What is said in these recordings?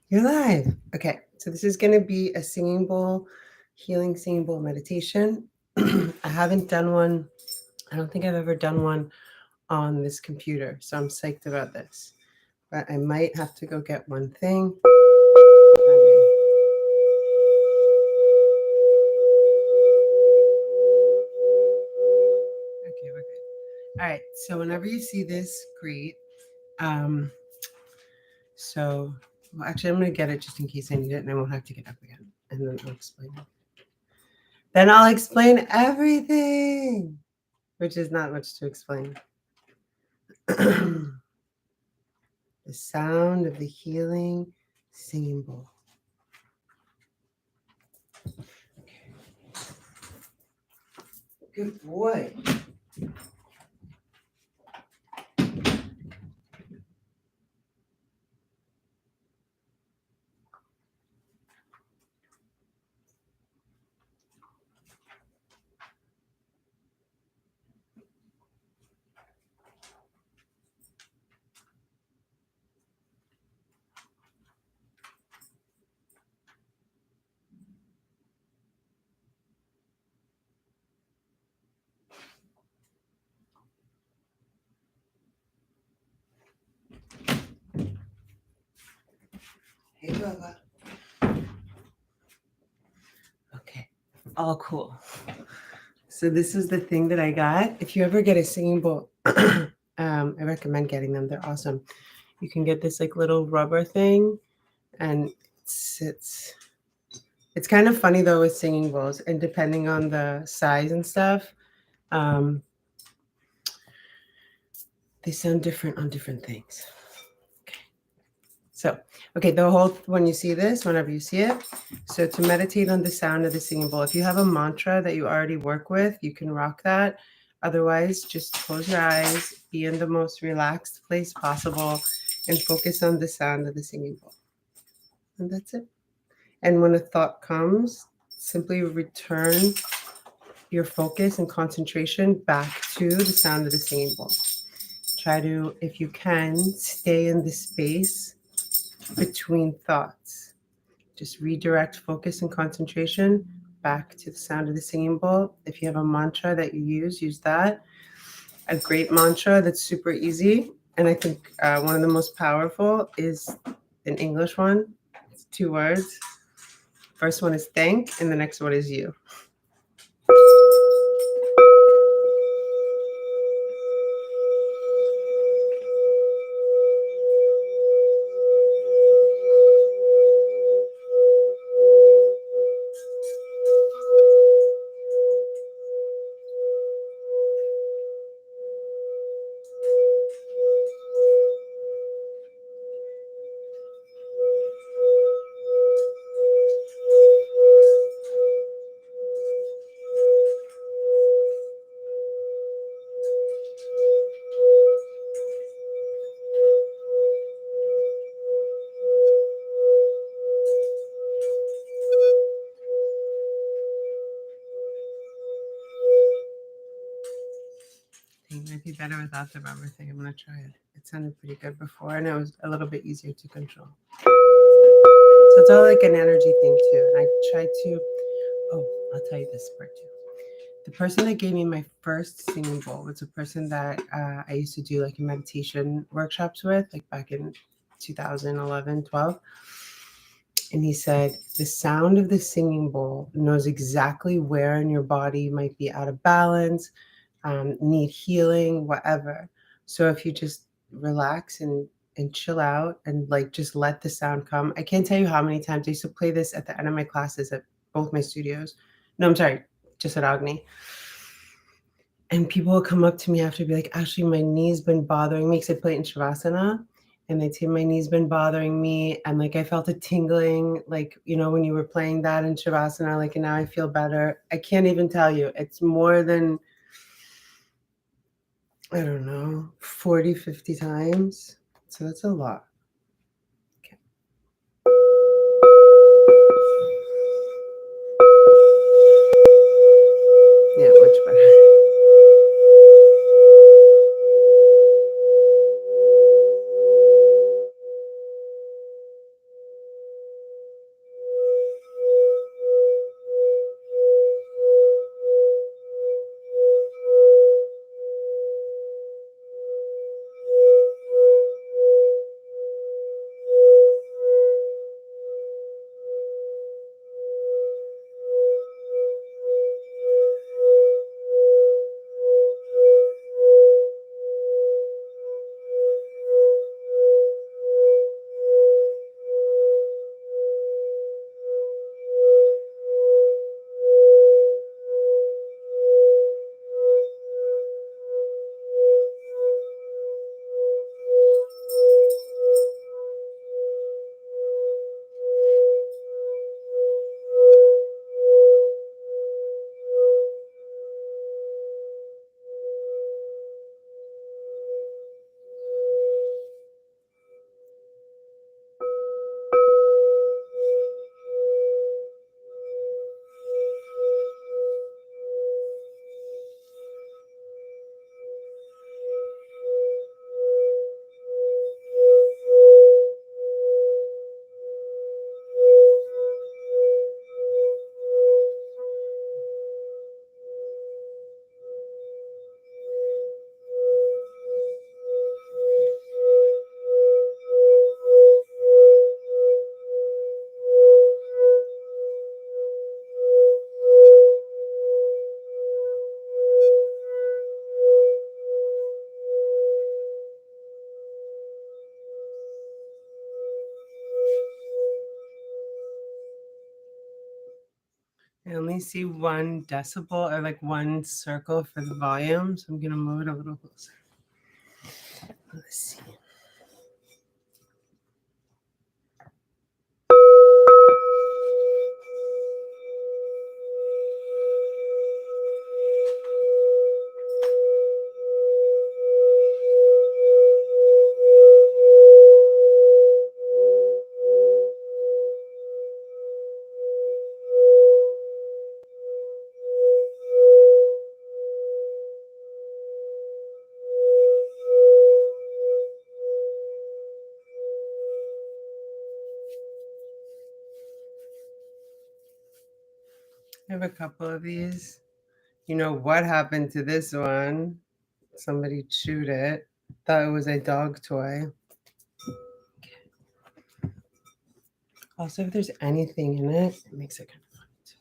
You're live. Okay, so this is going to be a singing bowl, healing singing bowl meditation. I haven't done one. I don't think I've ever done one on this computer, so I'm psyched about this. But I might have to go get one thing. Okay, we're good. All right, so whenever you see this, great. So, well, actually, I'm going to get it just in case I need it, and I won't have to get up again. And then I'll explain it. Then I'll explain everything, which is not much to explain. The sound of the healing singing bowl. Okay. Good boy. Hey, Bella. Okay, all cool. So this is the thing that I got. If you ever get a singing bowl, I recommend getting them. They're awesome. You can get this like little rubber thing, and it's kind of funny though with singing bowls, and depending on the size and stuff, um, they sound different on different things. So, okay, the whole, when you see this, whenever you see it, so to meditate on the sound of the singing bowl, if you have a mantra that you already work with, you can rock that. Otherwise, just close your eyes, be in the most relaxed place possible, and focus on the sound of the singing bowl. And that's it. And when a thought comes, simply return your focus and concentration back to the sound of the singing bowl. Try to, if you can, stay in the space between thoughts. Just redirect focus and concentration back to the sound of the singing bowl. If you have a mantra that you use that. A great mantra that's super easy, and I think one of the most powerful is an English one. It's 2 words. First one is thank, and the next one is you. It might be better without the rubber thing. I'm gonna try it. It sounded pretty good before, and it was a little bit easier to control. So it's all like an energy thing too. And I try to. Oh, I'll tell you this part too. The person that gave me my first singing bowl was a person that I used to do like meditation workshops with, like back in 2011, 12. And he said, the sound of the singing bowl knows exactly where in your body might be out of balance, need healing, whatever. So if you just relax and chill out and like just let the sound come. I can't tell you how many times I used to play this at the end of my classes at both my studios. No, I'm sorry, just at Agni. And people will come up to me after and be like, actually, my knee's been bothering me because I play it in Shavasana. And they'd say, my knee's been bothering me. And like, I felt a tingling, like, you know, when you were playing that in Shavasana, like, and now I feel better. I can't even tell you. It's more than, I don't know, 40, 50 times. So that's a lot. Okay. Yeah, much better. I only see 1 decibel or like 1 circle for the volume, so I'm gonna move it a little closer. Let's see. I have a couple of these. You know what happened to this one? Somebody chewed it. Thought it was a dog toy. Also, if there's anything in it, it makes it kind of fun too.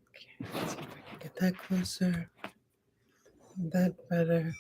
Okay, let's see if I can get that closer. That better.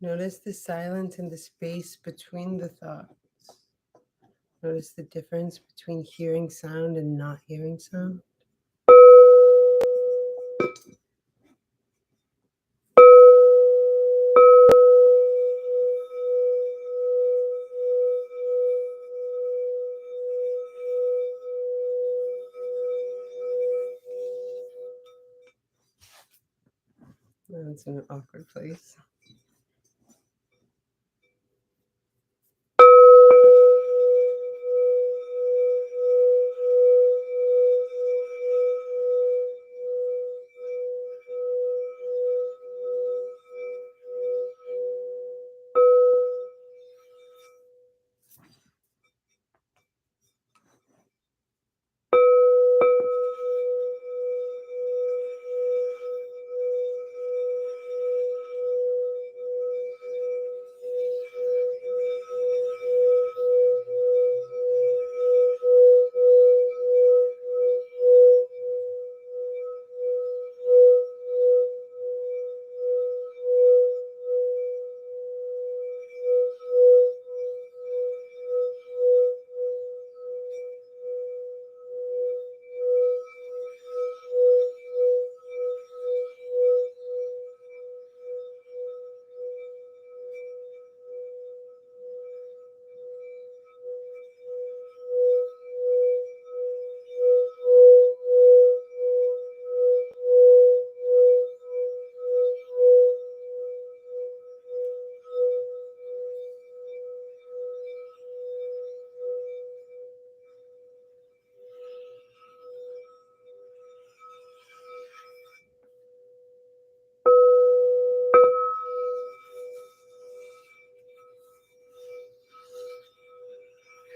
Notice the silence and the space between the thoughts. Notice the difference between hearing sound and not hearing sound. That's in an awkward place.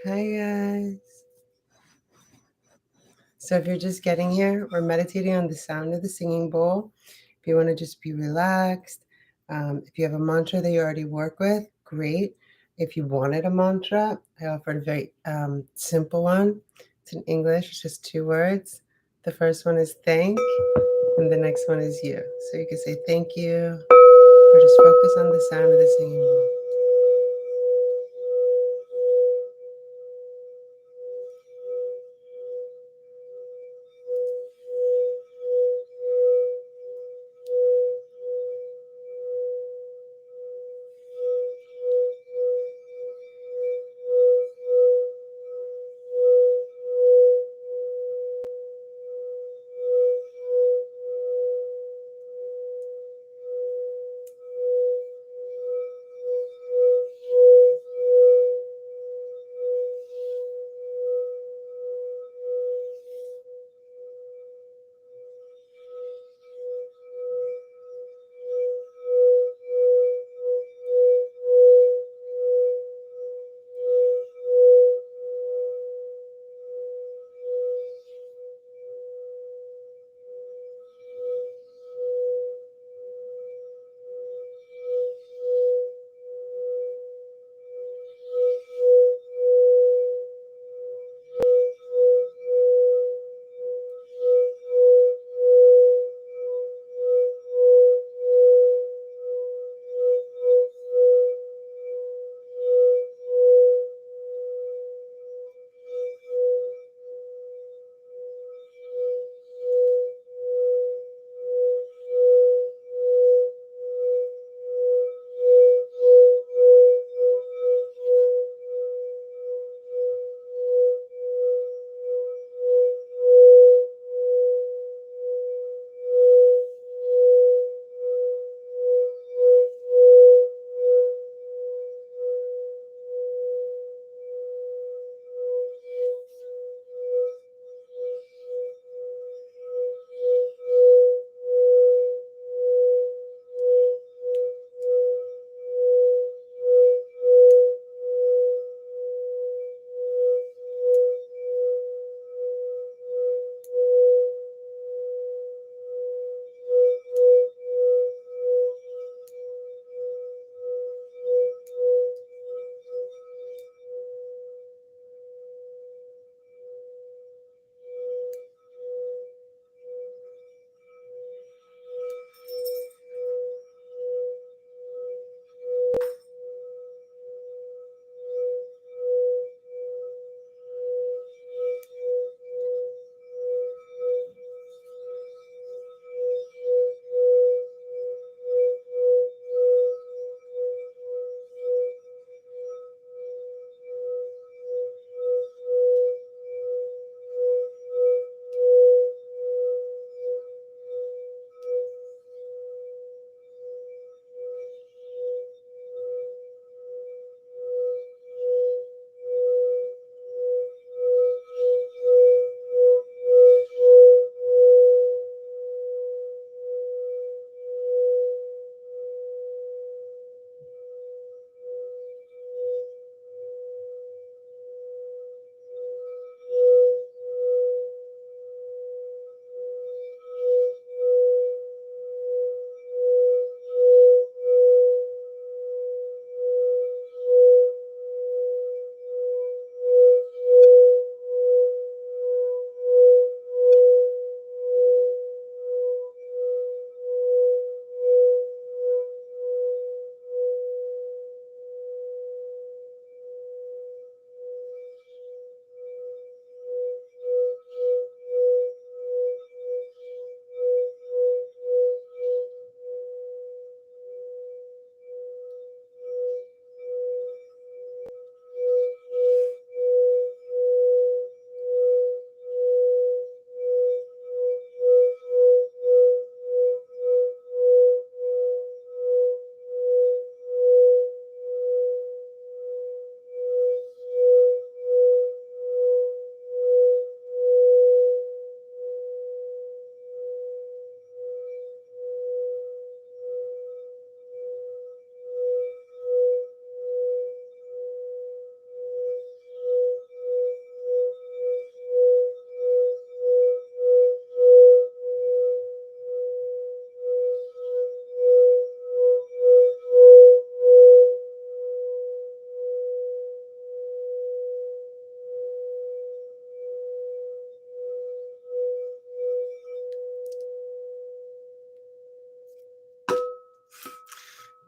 Hi guys. So if you're just getting here, we're meditating on the sound of the singing bowl. If you want to just be relaxed, if you have a mantra that you already work with, great. If you wanted a mantra, I offered a very simple one. It's in English, it's just 2 words. The first one is thank, and the next one is you. So you can say thank you, or just focus on the sound of the singing bowl.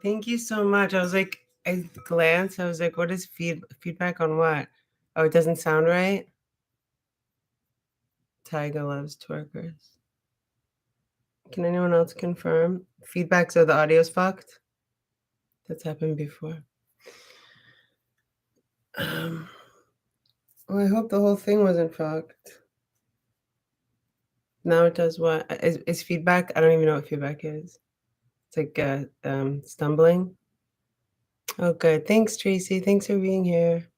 Thank you so much. I was like, I glanced. I was like, what is feedback on what? Oh, it doesn't sound right. Tiger loves twerkers. Can anyone else confirm? Feedback so the audio's fucked? That's happened before. Well, I hope the whole thing wasn't fucked. Now it does what? Is feedback? I don't even know what feedback is. It's like stumbling. Oh, good. Thanks, Tracy. Thanks for being here.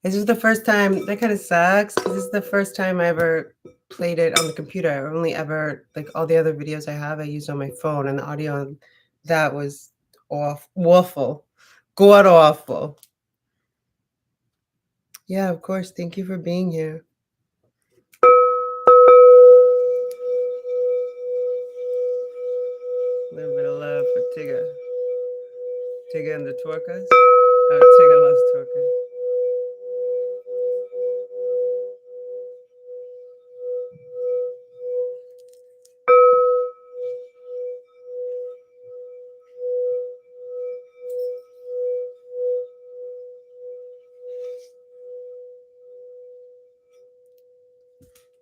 This is the first time. That kind of sucks because this is the first time I ever played it on the computer. I only ever, like all the other videos I have, I used on my phone, and the audio on that was awful, god awful. Yeah, of course. Thank you for being here. A little bit of love for Tigger. Tigger and the twerkers. Oh, Tigger loves twerkers.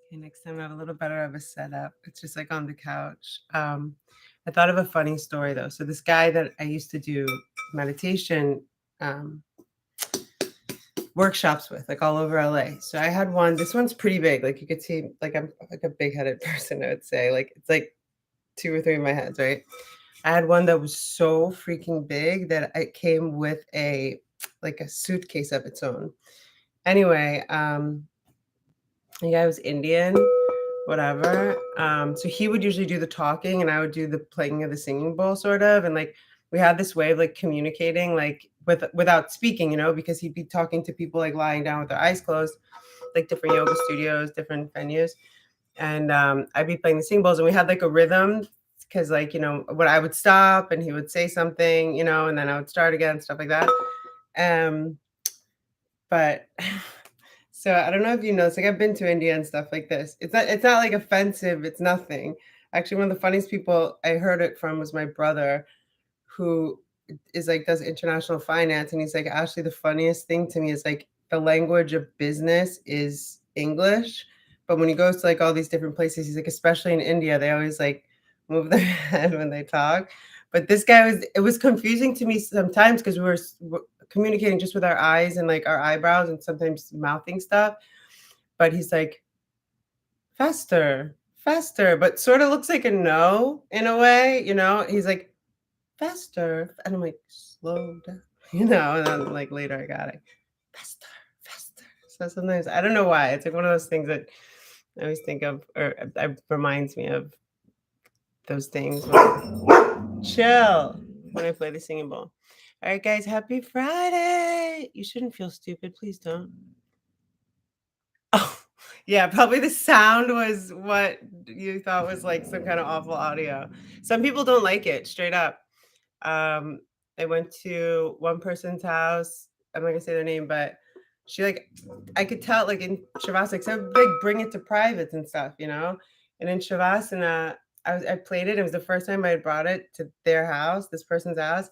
Okay, next time I have a little better of a setup. It's just like on the couch. I thought of a funny story though. So this guy that I used to do meditation workshops with, like all over LA. So I had one. This one's pretty big. Like you could see, like I'm like a big-headed person. I would say, like it's like 2 or 3 of my heads, right? I had one that was so freaking big that it came with a like a suitcase of its own. Anyway, the guy was Indian, whatever. So he would usually do the talking and I would do the playing of the singing bowl sort of. And like we had this way of like communicating like without speaking, you know, because he'd be talking to people like lying down with their eyes closed, like different yoga studios, different venues. And I'd be playing the singing bowls and we had like a rhythm because like, you know, when I would stop and he would say something, you know, and then I would start again, stuff like that. But so I don't know if you know, it's like I've been to India and stuff like this. It's not like offensive, it's nothing. Actually, one of the funniest people I heard it from was my brother, who is like does international finance. And he's like, Ashley, the funniest thing to me is like the language of business is English. But when he goes to like all these different places, he's like, especially in India, they always like move their head when they talk. But this guy it was confusing to me sometimes because we were communicating just with our eyes and like our eyebrows and sometimes mouthing stuff. But he's like, faster, faster, but sort of looks like a no in a way, you know? He's like, faster. And I'm like, slow down, you know? And then like later I got it, faster, faster. So sometimes I don't know why. It's like one of those things that I always think of, or it reminds me of those things. Chill when I play the singing bowl. All right, guys, happy Friday. You shouldn't feel stupid. Please don't. Oh, yeah, probably the sound was what you thought was like some kind of awful audio. Some people don't like it, straight up. Um, I went to one person's house. I'm not gonna say their name, but she like I could tell like in Shavasana, so like bring it to privates and stuff, you know. And in Shavasana, I played it. It was the first time I had brought it to their house, this person's house,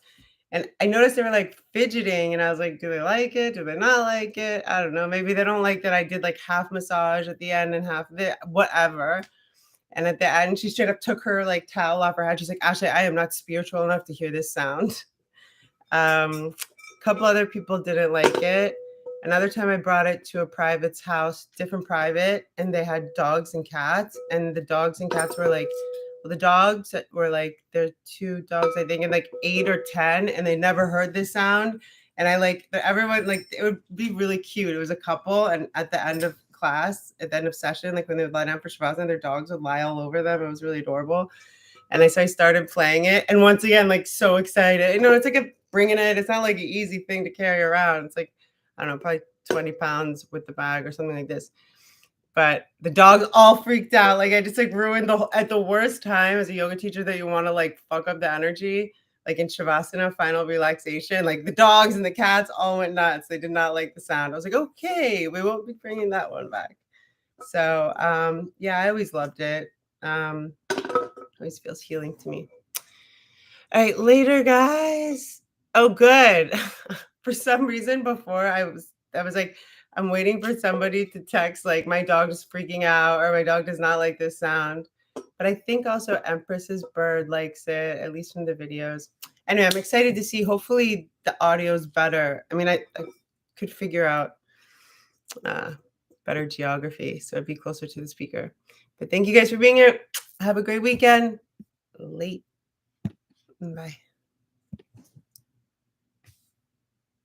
and I noticed they were like fidgeting, and I was like, do they like it? Do they not like it? I don't know. Maybe they don't like that I did like half massage at the end and half of it, whatever. And at the end, she straight up took her like towel off her head. She's like, Ashley, I am not spiritual enough to hear this sound. A couple other people didn't like it. Another time I brought it to a private's house, different private, and they had dogs and cats. And the dogs and cats were like, well, the dogs were like, there's 2 dogs, I think, and like 8 or 10, and they never heard this sound. And I like everyone, like, it would be really cute. It was a couple, and at the end of class, at the end of session, like when they would lie down for Shavasana, their dogs would lie all over them. It was really adorable. And I started playing it, and once again, like so excited. You know, it's like bringing it. It's not like an easy thing to carry around. It's like I don't know, probably 20 pounds with the bag or something like this. But the dogs all freaked out. Like I just like ruined at the worst time as a yoga teacher that you want to like fuck up the energy. Like in Shavasana, final relaxation, like the dogs and the cats all went nuts. They did not like the sound. I was like, okay, we won't be bringing that one back. So yeah, I always loved it. Always feels healing to me. All right, later, guys. Oh, good. For some reason, before I was like, I'm waiting for somebody to text like my dog is freaking out or my dog does not like this sound. But I think also Empress's bird likes it, at least from the videos. Anyway, I'm excited to see. Hopefully, the audio is better. I mean, I could figure out better geography, so it'd be closer to the speaker. But thank you guys for being here. Have a great weekend. Late. Bye.